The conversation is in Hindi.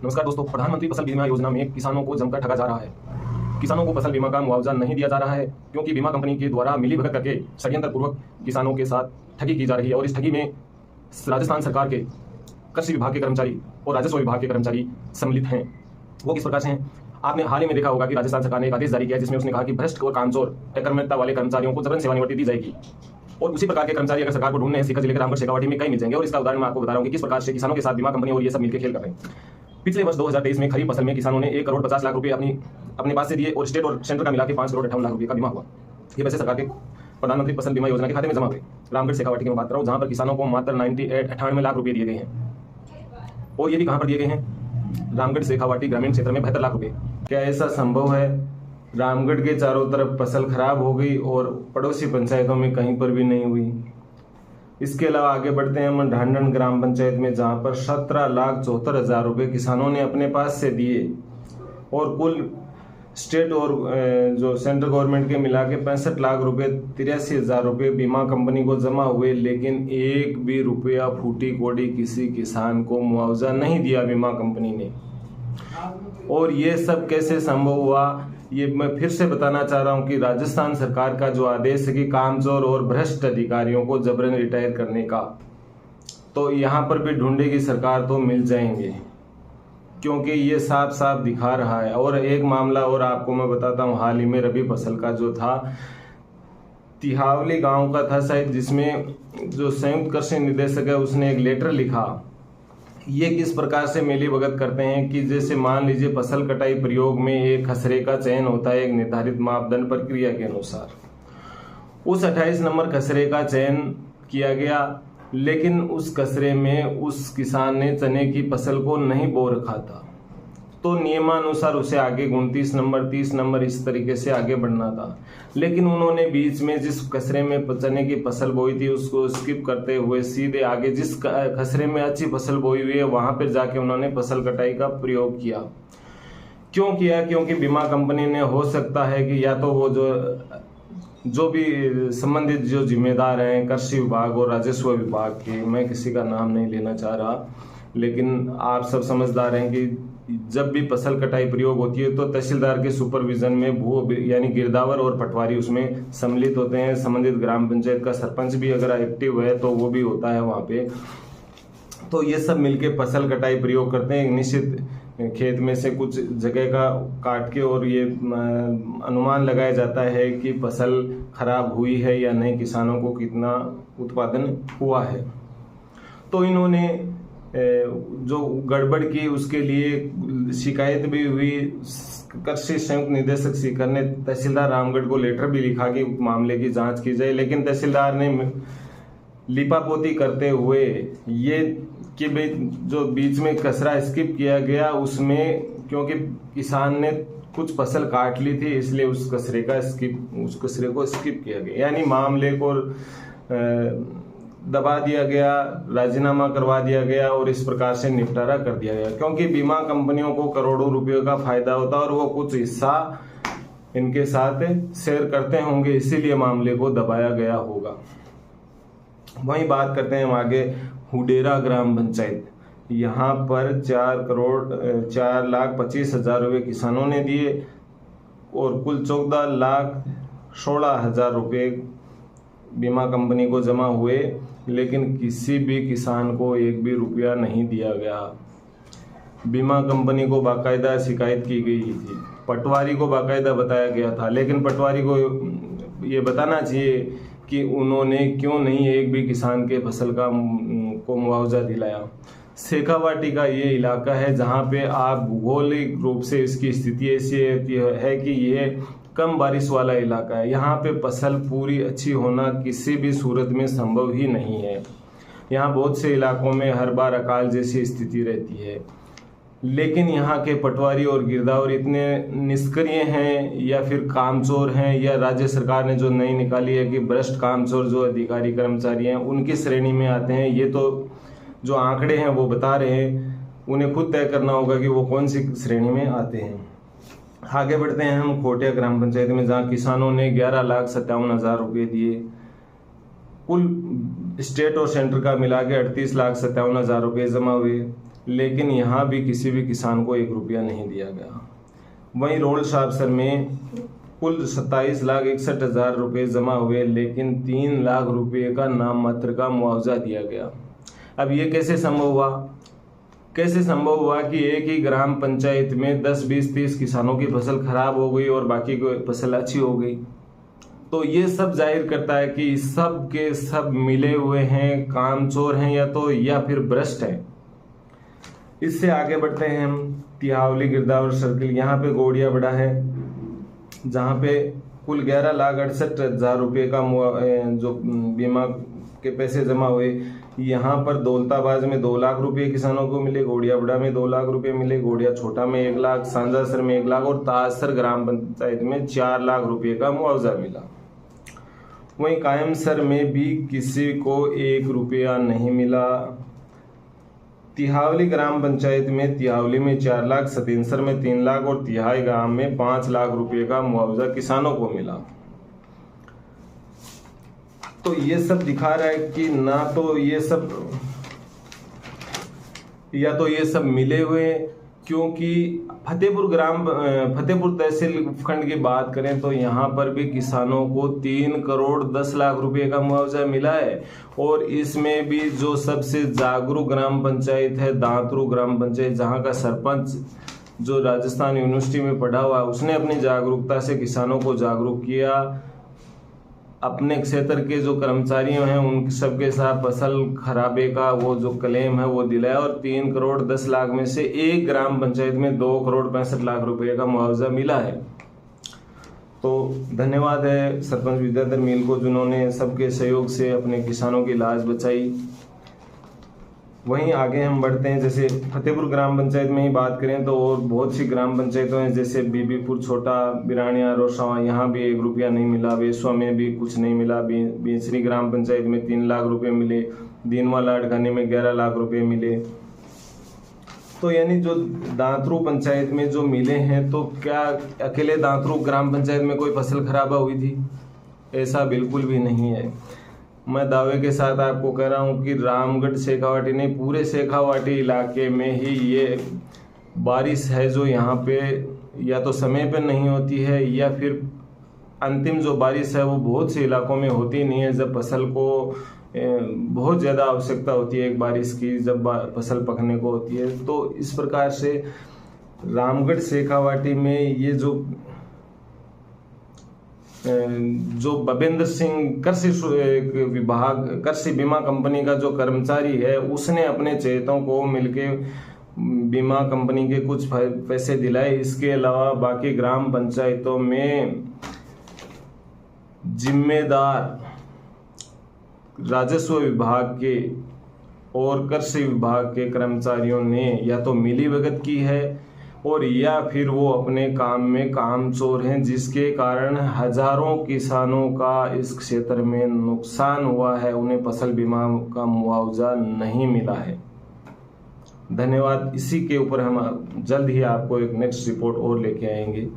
नमस्कार दोस्तों, प्रधानमंत्री फसल बीमा योजना में किसानों को जमकर ठगा जा रहा है। किसानों को फसल बीमा का मुआवजा नहीं दिया जा रहा है क्योंकि बीमा कंपनी के द्वारा मिलीभगत करके षड्यंत्र पूर्वक किसानों के साथ ठगी की जा रही है और इस ठगी में राजस्थान सरकार के कृषि विभाग के कर्मचारी और राजस्व विभाग के कर्मचारी सम्मिलित हैं। वो किस प्रकार से हैं? आपने हाल ही में देखा होगा कि राजस्थान सरकार ने एक आदेश जारी किया जिसमें उसने कहा कि भ्रष्ट और कामचोर अकर्मण्यता वाले कर्मचारियों को जबरन सेवानिवृत्ति दी जाएगी। और उसी प्रकार के कर्मचारी अगर सरकार को ढूंढने हैं सीकर जिले के रामगढ़ शेखावाटी में कई मिल जाएंगे। और इसका उदाहरण मैं आपको बता रहा हूं कि किस प्रकार से किसानों के साथ बीमा कंपनी और ये सब मिलकर खेल कर रहे हैं। पिछले वर्ष 2023 में खरीफ फसल में किसानों ने 1 करोड़ 50 लाख रुपए अपने पास से दिए और स्टेट और सेंटर का मिला के 5 करोड़ 58 लाख रुपए का बीमा हुआ। ये पैसे सरकार के प्रधानमंत्री फसल बीमा योजना के खाते में जमा हुए। रामगढ़ शेखावाटी की मैं बात कर रहा हूँ जहां पर किसानों को मात्र 98 लाख रुपए दिए गए हैं। और ये भी कहां पर दिए गए हैं? रामगढ़ शेखावाटी ग्रामीण क्षेत्र में 72 लाख रुपए। क्या ऐसा संभव है? रामगढ़ के चारों तरफ फसल खराब हो गई और पड़ोसी पंचायतों में कहीं पर भी नहीं हुई। इसके अलावा आगे बढ़ते हैं हम ढांडन ग्राम पंचायत में जहां पर 17,74,000 रुपए किसानों ने अपने पास से दिए और कुल स्टेट और जो सेंट्रल गवर्नमेंट के मिला के 65 लाख रुपए 83,000 रुपए बीमा कंपनी को जमा हुए, लेकिन एक भी रुपया फूटी कोड़ी किसी किसान को मुआवजा नहीं दिया बीमा कंपनी ने। और ये सब कैसे संभव हुआ, ये मैं फिर से बताना चाह रहा हूं कि राजस्थान सरकार का जो आदेश है कि कामचोर और भ्रष्ट अधिकारियों को जबरन रिटायर करने का, तो यहाँ पर भी ढूंढेगी सरकार तो मिल जाएंगे क्योंकि ये साफ साफ दिखा रहा है। और एक मामला और आपको मैं बताता हूँ, हाल ही में रबी फसल का जो था तिहावली गांव का था शायद, जिसमें जो संयुक्त कृषि निदेशक है उसने एक लेटर लिखा। ये किस प्रकार से मिलीभगत करते हैं कि जैसे मान लीजिए फसल कटाई प्रयोग में एक खसरे का चयन होता है एक निर्धारित मापदंड प्रक्रिया के अनुसार। उस 28 नंबर खसरे का चयन किया गया, लेकिन उस खसरे में उस किसान ने चने की फसल को नहीं बो रखा था, तो नियमानुसार उसे आगे 29 नंबर 30 नंबर इस तरीके से आगे बढ़ना था। लेकिन उन्होंने बीच में जिस खसरे में चने की फसल बोई थी उसको स्किप करते हुए सीधे आगे जिस खसरे में अच्छी फसल बोई हुई है वहां पर जाके उन्होंने फसल कटाई का प्रयोग किया। क्यों किया? क्योंकि बीमा कंपनी ने, हो सकता है कि या तो वो जो भी संबंधित जो जिम्मेदार हैं कृषि विभाग और राजस्व विभाग के, मैं किसी का नाम नहीं लेना चाह रहा, लेकिन आप सब समझदार हैं कि जब भी फसल कटाई प्रयोग होती है तो तहसीलदार के सुपरविजन में भू यानी गिरदावर और पटवारी उसमें सम्मिलित होते हैं। संबंधित ग्राम पंचायत का सरपंच भी अगर एक्टिव है तो वो भी होता है वहाँ पे। तो ये सब मिलके फसल कटाई प्रयोग करते हैं। एक निश्चित खेत में से कुछ जगह का काट के और ये अनुमान लगाया जाता है कि फसल खराब हुई है या नहीं, किसानों को कितना उत्पादन हुआ है। तो इन्होंने जो गड़बड़ की उसके लिए शिकायत भी हुई। कृषि संयुक्त निदेशक सीकर ने तहसीलदार रामगढ़ को लेटर भी लिखा कि मामले की जांच की जाए, लेकिन तहसीलदार ने लिपापोती करते हुए ये कि भाई जो बीच में कसरा स्किप किया गया उसमें, क्योंकि किसान ने कुछ फसल काट ली थी इसलिए उस कसरे को स्किप किया गया, यानी मामले को दबा दिया गया, राजीनामा करवा दिया गया और इस प्रकार से निपटारा कर दिया गया। क्योंकि बीमा कंपनियों को करोड़ों रुपयों का फायदा होता है और वो कुछ हिस्सा इनके साथ शेयर करते होंगे, इसीलिए मामले को दबाया गया होगा। वहीं बात करते हैं हम आगे हुडेरा ग्राम पंचायत। यहाँ पर 4,25,000 रुपये किसानों ने दिए और कुल 14,16,000 रुपये बीमा कंपनी को जमा हुए, लेकिन किसी भी किसान को एक भी रुपया नहीं दिया गया। बीमा कंपनी को बाकायदा शिकायत की गई थी, पटवारी को बाकायदा बताया गया था, लेकिन पटवारी को ये बताना चाहिए कि उन्होंने क्यों नहीं एक भी किसान के फसल को मुआवजा दिलाया। शेखावाटी का ये इलाका है जहाँ पे आप भूगोलिक रूप से इसकी स्थिति ऐसी है कि ये कम बारिश वाला इलाका है। यहाँ पे फसल पूरी अच्छी होना किसी भी सूरत में संभव ही नहीं है। यहाँ बहुत से इलाकों में हर बार अकाल जैसी स्थिति रहती है, लेकिन यहाँ के पटवारी और गिरदावर इतने निष्क्रिय हैं या फिर कामचोर हैं, या राज्य सरकार ने जो नई निकाली है कि भ्रष्ट कामचोर जो अधिकारी कर्मचारी हैं उनकी श्रेणी में आते हैं। ये तो जो आंकड़े हैं वो बता रहे हैं, उन्हें खुद तय करना होगा कि वो कौन सी श्रेणी में आते हैं। आगे बढ़ते हैं हम खोटिया ग्राम पंचायत में जहाँ किसानों ने 11,57,000 रुपये दिए। कुल स्टेट और सेंटर का मिला के 38,57,000 रुपये जमा हुए। लेकिन यहाँ भी किसी भी किसान को 1 रुपया नहीं दिया गया। वहीं रोड शाबसर में कुल 27,61,000 रुपये जमा हुए, लेकिन 3 लाख रुपये का नाम मात्र का मुआवजा दिया गया। अब ये कैसे संभव हुआ? कैसे संभव हुआ कि एक ही ग्राम पंचायत में 10, 20, 30 किसानों की फसल खराब हो गई और बाकी की फसल अच्छी हो गई? तो ये सब जाहिर करता है कि सब के सब मिले हुए हैं, कामचोर हैं या फिर भ्रष्ट हैं। इससे आगे बढ़ते हैं हम। तिहावली गिरदावर सर्किल, यहाँ पे गोड़िया बड़ा है, जहाँ पे कुल 11,68,000 रुपये का जो बीमा के पैसे जमा हुए। यहाँ पर दौलताबाज में 2 लाख रुपये किसानों को मिले, गोड़िया बड़ा में 2 लाख रुपये मिले, गोड़िया छोटा में 1 लाख, सांजासर में 1 लाख और ताजसर ग्राम पंचायत में 4 लाख रुपये का मुआवजा मिला। वहीं कायमसर में भी किसी को 1 रुपया नहीं मिला। तिहावली ग्राम पंचायत में तिहावली में 4 लाख, सतेंसर में 3 लाख और तिहाई गांव में 5 लाख रुपए का मुआवजा किसानों को मिला। तो ये सब दिखा रहा है कि ना तो ये सब मिले हुए, क्योंकि फतेहपुर तहसील खंड की बात करें तो यहाँ पर भी किसानों को 3 करोड़ 10 लाख रुपए का मुआवजा मिला है। और इसमें भी जो सबसे जागरूक ग्राम पंचायत है दांतरू ग्राम पंचायत, जहाँ का सरपंच जो राजस्थान यूनिवर्सिटी में पढ़ा हुआ, उसने अपनी जागरूकता से किसानों को जागरूक किया। अपने क्षेत्र के जो कर्मचारी हैं उन सबके साथ फसल खराबे का वो जो क्लेम है वो दिलाया और 3 करोड़ 10 लाख में से एक ग्राम पंचायत में 2 करोड़ 65 लाख रुपए का मुआवजा मिला है। तो धन्यवाद है सरपंच विद्याधर मील को, जिन्होंने सबके सहयोग से अपने किसानों की लाज बचाई। वहीं आगे हम बढ़ते हैं, जैसे फतेहपुर ग्राम पंचायत में ही बात करें तो और बहुत सी ग्राम पंचायतों हैं, जैसे बीबीपुर छोटा, बिरानिया, रोसावा, यहाँ भी 1 रुपया नहीं मिला। वेसवा में भी कुछ नहीं मिला। बीसरी ग्राम पंचायत में 3 लाख रुपए मिले। दीनवाला अडगानी में 11 लाख रुपए मिले। तो यानी जो दांतरू पंचायत में जो मिले हैं, तो क्या अकेले दांतरू ग्राम पंचायत में कोई फसल खराबा हुई थी? ऐसा बिल्कुल भी नहीं है। मैं दावे के साथ आपको कह रहा हूँ कि रामगढ़ शेखावाटी नहीं, पूरे शेखावाटी इलाके में ही ये बारिश है जो यहाँ पे या तो समय पे नहीं होती है या फिर अंतिम जो बारिश है वो बहुत से इलाकों में होती नहीं है, जब फसल को बहुत ज़्यादा आवश्यकता होती है एक बारिश की, जब फसल पकने को होती है। तो इस प्रकार से रामगढ़ शेखावाटी में ये जो भवेंद्र सिंह कृषि बीमा कंपनी का जो कर्मचारी है, उसने अपने चेतों को मिलके बीमा कंपनी के कुछ पैसे दिलाए। इसके अलावा बाकी ग्राम पंचायतों में जिम्मेदार राजस्व विभाग के और कृषि विभाग के कर्मचारियों ने या तो मिलीभगत की है और या फिर वो अपने काम में कामचोर हैं, जिसके कारण हजारों किसानों का इस क्षेत्र में नुकसान हुआ है, उन्हें फसल बीमा का मुआवजा नहीं मिला है। धन्यवाद। इसी के ऊपर हम जल्द ही आपको एक नेक्स्ट रिपोर्ट और लेके आएंगे।